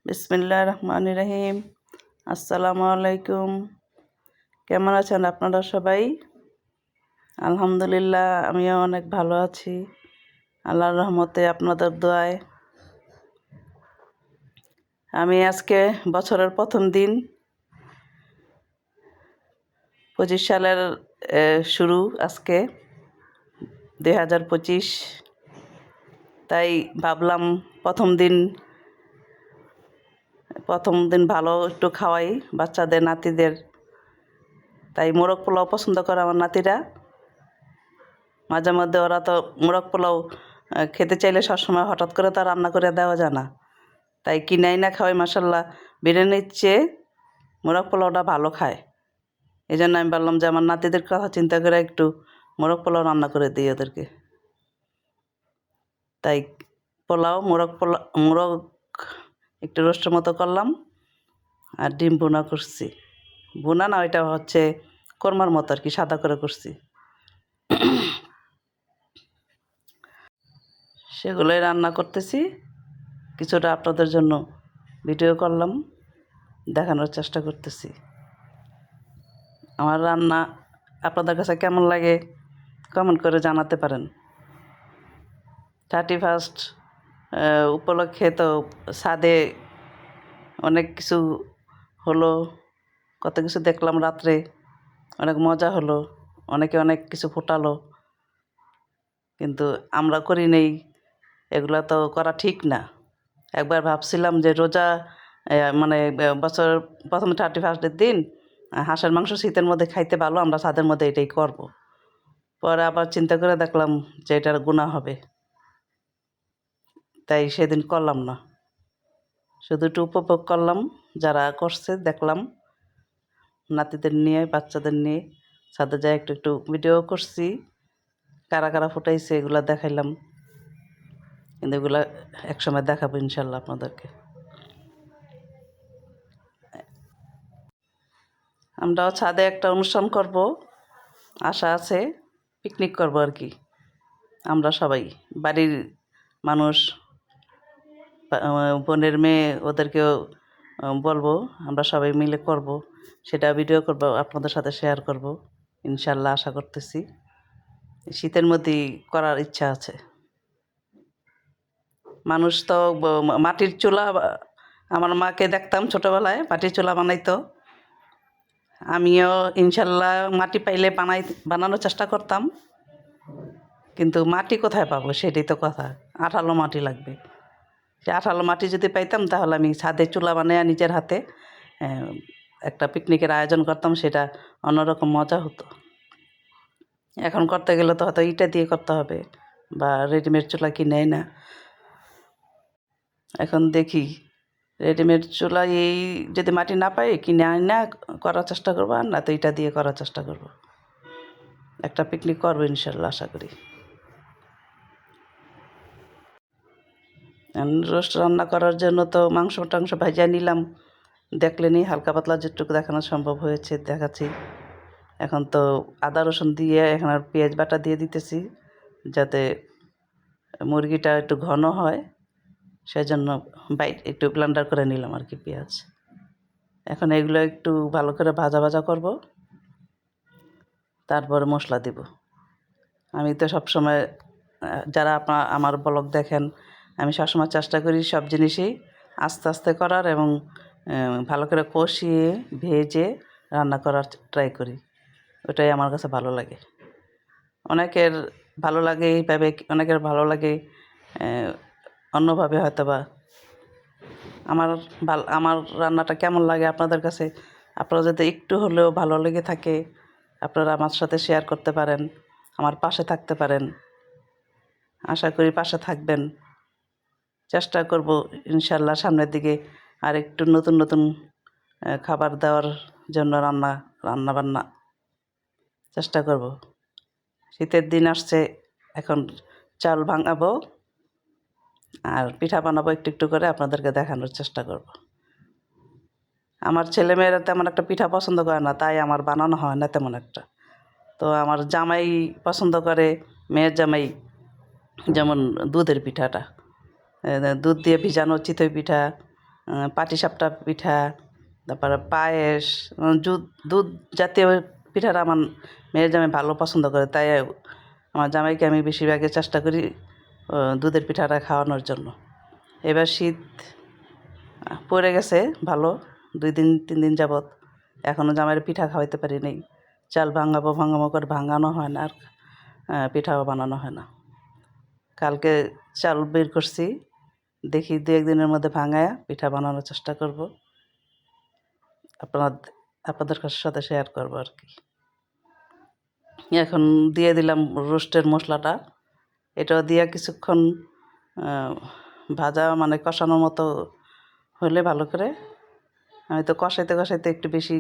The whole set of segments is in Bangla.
বিসমিল্লাহির রহমানির রহিম। আসসালামু আলাইকুম। কেমন আছেন আপনারা সবাই? আলহামদুলিল্লাহ, আমিও অনেক ভালো আছি আল্লাহর রহমতে, আপনাদের দোয়ায়। আমি আজকে বছরের প্রথম দিন, 25 সালের শুরু আজকে 2025। তাই ভাবলাম প্রথম দিন ভালো একটু খাওয়াই বাচ্চাদের, নাতিদের। তাই মোরগ পোলাও পছন্দ করে আমার নাতিরা। মাঝে মধ্যে ওরা তো মোরগ পোলাও খেতে চাইলে সবসময় হঠাৎ করে তো রান্না করে দেওয়া যায় না, তাই কিনাই না খাওয়াই। মাসাল্লাহ, বিরিয়ানির চেয়ে মোরগ পোলাওটা ভালো খায়। এই জন্য আমি বললাম যে আমার নাতিদের কথা চিন্তা করে একটু মোরগ পোলাও রান্না করে দিই ওদেরকে। তাই মোরগ একটু রোস্টের মতো করলাম, আর ডিম ভুনা করছি। ভুনা না, ওইটা হচ্ছে কোরমার মতো আর কি, সাদা করে করছি। সেগুলোই রান্না করতেছি, কিছুটা আপনাদের জন্য ভিডিও করলাম, দেখানোর চেষ্টা করতেছি। আমার রান্না আপনাদের কাছে কেমন লাগে কমেন্ট করে জানাতে পারেন। 31 উপলক্ষে তো ছাদে অনেক কিছু হলো, কত কিছু দেখলাম রাত্রে, অনেক মজা হলো, অনেকে অনেক কিছু ফোটালো, কিন্তু আমরা করি নেই। এগুলো তো করা ঠিক না। একবার ভাবছিলাম যে রোজা মানে বছর প্রথমে 31 দিন হাঁসের মাংস শীতের মধ্যে খাইতে ভালো, আমরা ছাদের মধ্যে এটাই করব। পরে আবার চিন্তা করে দেখলাম যে এটার গুনাহ হবে, তাই সেদিন করলাম না। শুধু একটু উপভোগ করলাম, যারা করছে দেখলাম, নাতিদের নিয়ে, বাচ্চাদের নিয়ে ছাদে যাই একটু একটু ভিডিও করছি। কারা কারা ফুটাইছে এগুলো দেখাইলাম, কিন্তু এগুলো একসময় দেখাবো ইনশাল্লাহ আপনাদেরকে। আমরাও ছাদে একটা অনুষ্ঠান করব, আশা আছে, পিকনিক করব আর কি। আমরা সবাই বাড়ির মানুষ, বোনের মেয়ে, ওদেরকেও বলবো, আমরা সবাই মিলে করব। সেটা ভিডিও করব, আপনাদের সাথে শেয়ার করব ইনশাল্লাহ, আশা করতেছি। শীতের মধ্যেই করার ইচ্ছা আছে। মানুষ তো মাটির চুলা, আমার মাকে দেখতাম ছোটোবেলায় মাটির চুলা বানাইতো। আমিও ইনশাল্লাহ মাটি পাইলে বানানোর চেষ্টা করতাম, কিন্তু মাটি কোথায় পাবো সেটাই তো কথা। আঠালো মাটি লাগবে। সে আঠালো মাটি যদি পাইতাম তাহলে আমি ছাদে চুলা বানিয়ে নিজের হাতে একটা পিকনিকের আয়োজন করতাম, সেটা অন্যরকম মজা হতো। এখন করতে গেলে তো হয়তো ইটা দিয়ে করতে হবে, বা রেডিমেড চুলা কিনেই না। এখন দেখি রেডিমেড চুলা এই যদি মাটি না পাই কিনে আনি না, করার চেষ্টা করবো, আর না তো এটা দিয়ে করার চেষ্টা করব। একটা পিকনিক করবো ইনশাল্লাহ, আশা করি। রোস্ট রান্না করার জন্য তো মাংস টাংস ভাজা নিলাম, দেখলেনি, হালকা পাতলা যেটুকু দেখানো সম্ভব হয়েছে দেখাচ্ছি। এখন তো আদা রসুন দিয়ে, এখন আর পেঁয়াজ বাটা দিয়ে দিতেছি, যাতে মুরগিটা একটু ঘন হয়, সেজন্য একটু ব্লেন্ডার করে নিলাম আর কি পেঁয়াজ। এখন এগুলো একটু ভালো করে ভাজা ভাজা করব, তারপরে মশলা দেব। আমি তো সবসময়, যারা আমার ব্লগ দেখেন, আমি সবসময় চেষ্টা করি সব জিনিসই আস্তে আস্তে করার, এবং ভালো করে কষিয়ে ভেজে রান্না করার ট্রাই করি। ওটাই আমার কাছে ভালো লাগে। অনেকের ভালো লাগে এইভাবে, অনেকের ভালো লাগে অন্যভাবে হয়তো বা। আমার রান্নাটা কেমন লাগে আপনাদের কাছে, আপনারা যদি একটু হলেও ভালো লেগে থাকে, আপনারা আমার সাথে শেয়ার করতে পারেন, আমার পাশে থাকতে পারেন। আশা করি পাশে থাকবেন। চেষ্টা করব ইনশাল্লাহ সামনের দিকে আর একটু নতুন নতুন খাবার দেওয়ার জন্য, রান্না বান্না চেষ্টা করব। শীতের দিন আসছে, এখন চাল ভাঙাবো আর পিঠা বানাবো একটু একটু করে, আপনাদেরকে দেখানোর চেষ্টা করব। আমার ছেলেমেয়েরা তেমন একটা পিঠা পছন্দ করে না, তাই আমার বানানো হয় না তেমন একটা। তো আমার জামাই পছন্দ করে, মেয়ের জামাই, যেমন দুধের পিঠাটা, দুধ দিয়ে ভিজানো চিতই পিঠা, পাটিসাপটা পিঠা, তারপরে পায়েস, দুধ দুধ জাতীয় পিঠাটা আমার মেয়ের জামাই ভালো পছন্দ করে, তাই আমার জামাইকে আমি বেশিরভাগই চেষ্টা করি দুধের পিঠাটা খাওয়ানোর জন্য। এবার শীত পড়ে গেছে ভালো, 2-3 দিন যাবৎ এখনও জামাইয়ের পিঠা খাওয়াইতে পারি নাই। চাল ভাঙাবো করে ভাঙানো হয় না, আর পিঠাও বানানো হয় না। কালকে চাল বের করছি, দেখি 2-1 দিনের মধ্যে ভাঙায়া পিঠা বানানোর চেষ্টা করব, আপনাদের সাথে শেয়ার করবো আর কি। এখন দিয়ে দিলাম রোস্টের মশলাটা, এটাও দিয়ে কিছুক্ষণ ভাজা মানে কষানোর মতো হলে ভালো করে, আমি তো কষাইতে কষাইতে একটু বেশি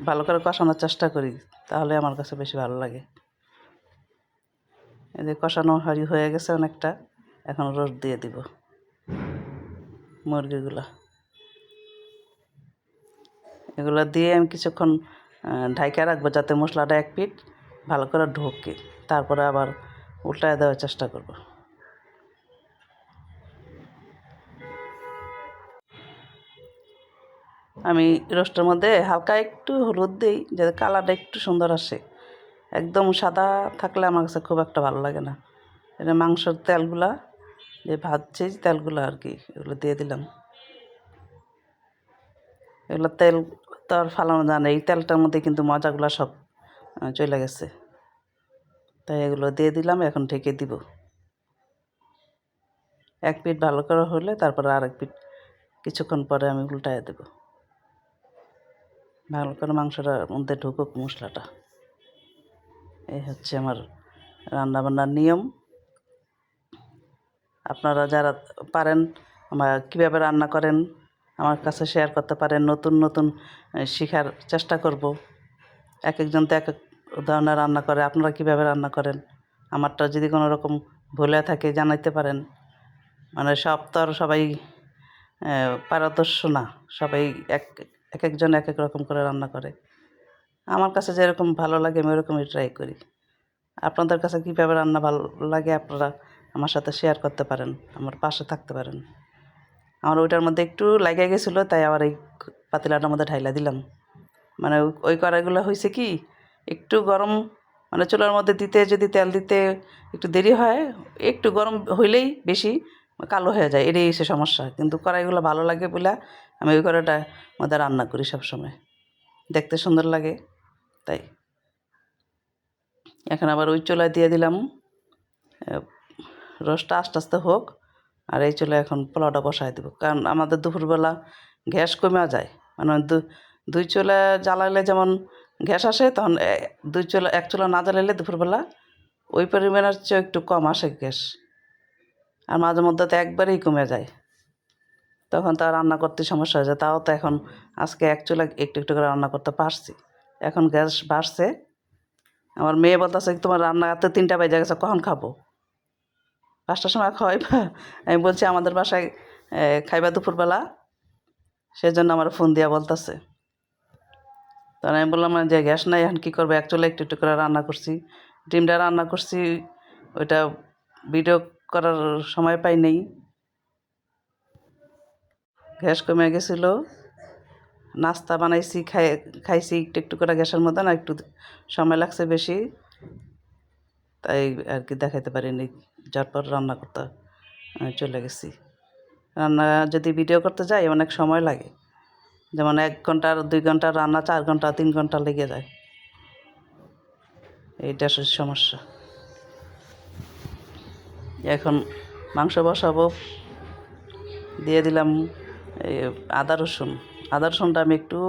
ভালো করে কষানোর চেষ্টা করি, তাহলে আমার কাছে বেশি ভালো লাগে। এই যে কষানো হয়ে গেছে অনেকটা, এখন রোস্ট দিয়ে দিব মুরগিগুলো। এগুলো দিয়ে আমি কিছুক্ষণ ঢাইকা রাখবো, যাতে মশলাটা এক পিঠ ভালো করে ঢোকে, তারপরে আবার উল্টায় দেওয়ার চেষ্টা করব। আমি রোস্টের মধ্যে হালকা একটু হলুদ দিই, যাতে কালারটা একটু সুন্দর আসে। একদম সাদা থাকলে আমার কাছে খুব একটা ভালো লাগে না। এটা মাংসের তেলগুলা যে ভাজছি, তেলগুলো আর কি, এগুলো দিয়ে দিলাম। এগুলো তেল তো আর ফালানো যায় না, এই তেলটার মধ্যে কিন্তু মজাগুলো সব চলে গেছে, তাই এগুলো দিয়ে দিলাম। এখন ঢেকে দিব, এক পিঠ ভালো করে হলে তারপরে আরেক পিঠ কিছুক্ষণ পরে আমি উল্টায় দেব, ভালো করে মাংসটার মধ্যে ঢুকুক মশলাটা। এই হচ্ছে আমার রান্নাবান্নার নিয়ম। আপনারা যারা পারেন আমার কীভাবে রান্না করেন আমার কাছে শেয়ার করতে পারেন, নতুন নতুন শেখার চেষ্টা করব। এক একজন তো এক এক ধরনের রান্না করে, আপনারা কীভাবে রান্না করেন আমারটা যদি কোনো রকম ভুলে থাকে জানাইতে পারেন। মানে সব তো আর সবাই পারদর্শী না, সবাই এক একজন এক এক রকম করে রান্না করে। আমার কাছে যেরকম ভালো লাগে আমি ওরকমই ট্রাই করি। আপনাদের কাছে কীভাবে রান্না ভালো লাগে আপনারা আমার সাথে শেয়ার করতে পারেন, আমার পাশে থাকতে পারেন। আমার ওইটার মধ্যে একটু লাগে গেছিলো, তাই আবার এই পাতিলাটার মধ্যে ঢাইলা দিলাম। মানে ওই কড়াইগুলো হয়েছে কি একটু গরম, মানে চুলার মধ্যে দিতে যদি তেল দিতে একটু দেরি হয়, একটু গরম হইলেই বেশি কালো হয়ে যায়, এটাই হচ্ছে সমস্যা। কিন্তু কড়াইগুলো ভালো লাগে বলে আমি ওই কড়াইটার মধ্যে রান্না করি সবসময়, দেখতে সুন্দর লাগে তাই। এখন আবার ওই চুলায় দিয়ে দিলাম, রোস্টটা আস্তে আস্তে হোক, আর এই চুলায় এখন পোলাওটা বসাই দেবো। কারণ আমাদের দুপুরবেলা গ্যাস কমে যায়, মানে দুই চুলা জ্বালালে যেমন গ্যাস আসে, তখন এক চুলা না জ্বালালে দুপুরবেলা ওই পরিমাণের চেয়ে একটু কম আসে গ্যাস, আর মাঝে মধ্যে তো একবারেই কমে যায়, তখন তো আর রান্না করতে সমস্যা হয়ে যায়। তাও তো এখন আজকে এক চুলা একটু একটু করে রান্না করতে পারছি। এখন গ্যাস বাড়ছে, আমার মেয়ে বলতেছে তোমার রান্না এত 3টা বেজে গেছে, কখন খাবো? 5টার সময় খাওয়াইবা? আমি বলছি আমাদের বাসায় খাইবা দুপুরবেলা, সেজন্য আমার ফোন দিয়া বলতেছে। তখন আমি বললাম যে গ্যাস নাই, এখন কী করবো, এক চুলা একটু একটু করে রান্না করছি। ডিমটা রান্না করছি, ওইটা ভিডিও করার সময় পাই নেই, গ্যাস কমে গেছিলো। নাস্তা বানাইছি, খাইছি একটু একটু করে গ্যাসের মধ্যে, না একটু সময় লাগছে বেশি, তাই আর কি দেখাইতে পারিনি। ঝটপট রান্না করতে চলে গেছি। রান্না যদি ভিডিও করতে যাই অনেক সময় লাগে, যেমন 1 ঘন্টা 2 ঘন্টা রান্না, 4 ঘন্টা 3 ঘন্টা লেগে যায়, এইটা আসলে সমস্যা। এখন মাংস বসাবো, দিয়ে দিলাম আদা রসুনটা আমি একটু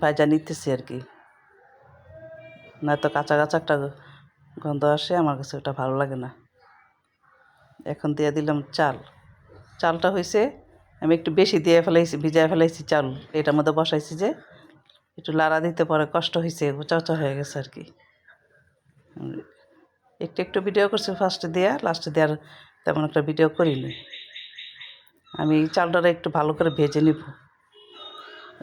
ভাজা নিতেছি আর কি, নয়তো কাঁচা কাঁচা একটা গন্ধ আসে, আমার কাছে ওটা ভালো লাগে না। এখন দিয়ে দিলাম চালটা হয়েছে, আমি একটু বেশি দিয়ে ফেলাইছি, ভিজায় ফেলাইছি চাল, এটার মধ্যে বসাইছি যে একটু লাড়া দিতে পরে কষ্ট হয়েছে, উঁচা হয়ে গেছে আর কি। একটু একটু ভিডিও করছি ফার্স্টে দেওয়া, লাস্টে দেওয়ার তেমন একটা ভিডিও করিনি। আমি চালটারে একটু ভালো করে ভেজে নিব।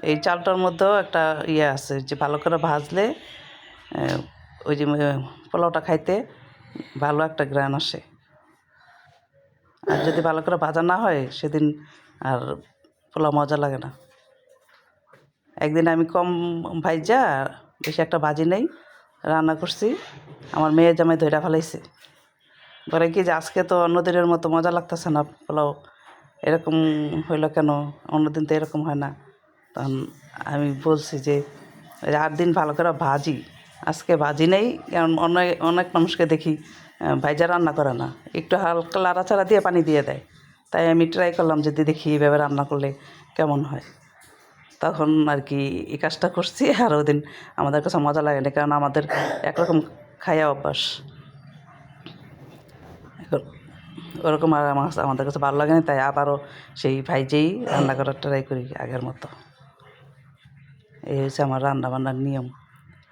এই চালটার মধ্যেও একটা ইয়ে আছে, যে ভালো করে ভাজলে ওই যে পোলাওটা খাইতে ভালো একটা গ্রান আসে। আর যদি ভালো করে ভাজা না হয়, সেদিন আর পোলাও মজা লাগে না। একদিন আমি কম ভাইজা বেশি একটা ভাজি নেই রান্না করছি, আমার মেয়ে জামাই ধইরা ফেলাইছে। বলে কি যে আজকে তো অন্য দিনের মতো মজা লাগতেছে না পোলাও, এরকম হইলো কেন, অন্যদিন তো এরকম হয় না। তখন আমি বলছি যে 8 দিন ভালো করে ভাজি, আজকে ভাজি নেই। কারণ অনেক অনেক মানুষকে দেখি ভাইজা রান্না করে না, একটু হালকা লাড়াচাড়া দিয়ে পানি দিয়ে দেয়। তাই আমি ট্রাই করলাম যদি দেখি এভাবে রান্না করলে কেমন হয়। তখন আর কি এই কাজটা করছি। আর ওদিন আমাদের কাছে মজা লাগে না, কারণ আমাদের একরকম খাইয়া অভ্যাস। এখন ওরকম আর আমাদের কাছে ভালো লাগে না, তাই আবারও সেই ভাইজেই রান্না করার ট্রাই করি আগের মতো। এই হচ্ছে আমার রান্না বান্নার নিয়ম।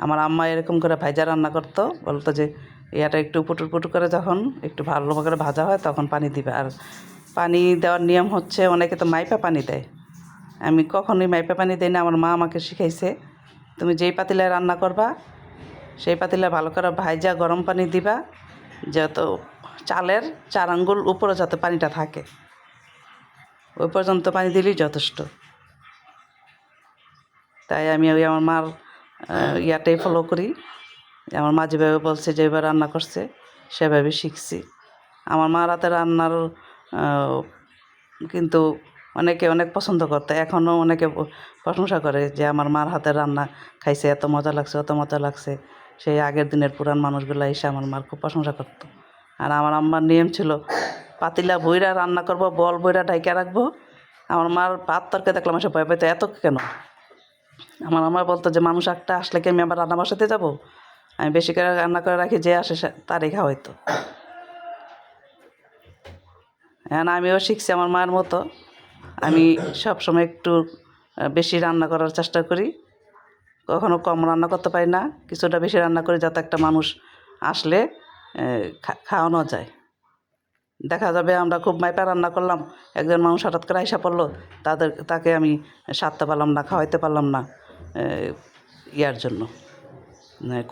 আমার আম্মা এরকম করে ভাইজা রান্না করতো, বলতো যে ইয়াটা একটু পুটুর পুটু করে যখন একটু ভালো করে ভাজা হয় তখন পানি দিবে। আর পানি দেওয়ার নিয়ম হচ্ছে, অনেকে তো মাইপা পানি দেয়, আমি কখনোই মাইপা পানি দিই না। আমার মা আমাকে শিখাইছে, তুমি যেই পাতিলায় রান্না করবা সেই পাতিলায় ভালো করে ভাইজা গরম পানি দিবা, যত চালের 4 আঙ্গুল উপরে যাতে পানিটা থাকে ওই পর্যন্ত পানি দিলেই যথেষ্ট। তাই আমি ওই আমার মার ইয়াটাই ফলো করি। আমার মা যেভাবে বলছে, যেভাবে রান্না করছে সেভাবে শিখছি। আমার মার হাতে রান্নার কিন্তু অনেকে অনেক পছন্দ করতে, এখনও অনেকে প্রশংসা করে যে আমার মার হাতের রান্না খাইছে, এত মজা লাগছে, অত মজা লাগছে। সেই আগের দিনের পুরান মানুষগুলো এসে আমার মার খুব প্রশংসা করতো। আর আমার আম্মার নিয়ম ছিল, পাতিলা বইরা রান্না করবো, বল বইরা ঢাইকা রাখবো। আমার মার ভাত তরকারি দেখলাম এসে ভয় পাইতো, এত কেন। আমার আম্মা বলতো যে মানুষ একটা আসলে কি আমি আবার রান্না বসাতে যাবো, আমি বেশি করে রান্না করে রাখি, যে আসে তারই খাওয়াইতো। এখন আমিও শিখছি আমার মায়ের মতো। আমি সবসময় একটু বেশি রান্না করার চেষ্টা করি, কখনো কম রান্না করতে পারি না, কিছুটা বেশি রান্না করি যাতে একটা মানুষ আসলে খাওয়ানো যায়। দেখা যাবে আমরা খুব মাইপা রান্না করলাম, একজন মানুষ হঠাৎ করে আইসা পড়লো, তাকে আমি সারতে পারলাম না, খাওয়াইতে পারলাম না, ইয়ার জন্য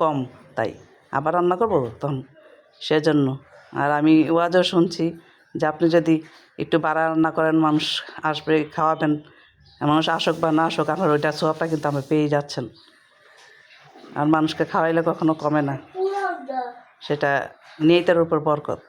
কম, তাই আবার রান্না করবো তখন সেজন্য। আর আমি ওয়াজও শুনছি যে আপনি যদি একটু বাড়া রান্না করেন, মানুষ আসবে, খাওয়াবেন, মানুষ আসুক বা না আসুক, আপনার ওইটা সোয়াবটা কিন্তু আপনি পেয়ে যাচ্ছেন। আর মানুষকে খাওয়াইলে কখনো কমে না, সেটা নিয়তের উপর বরকত।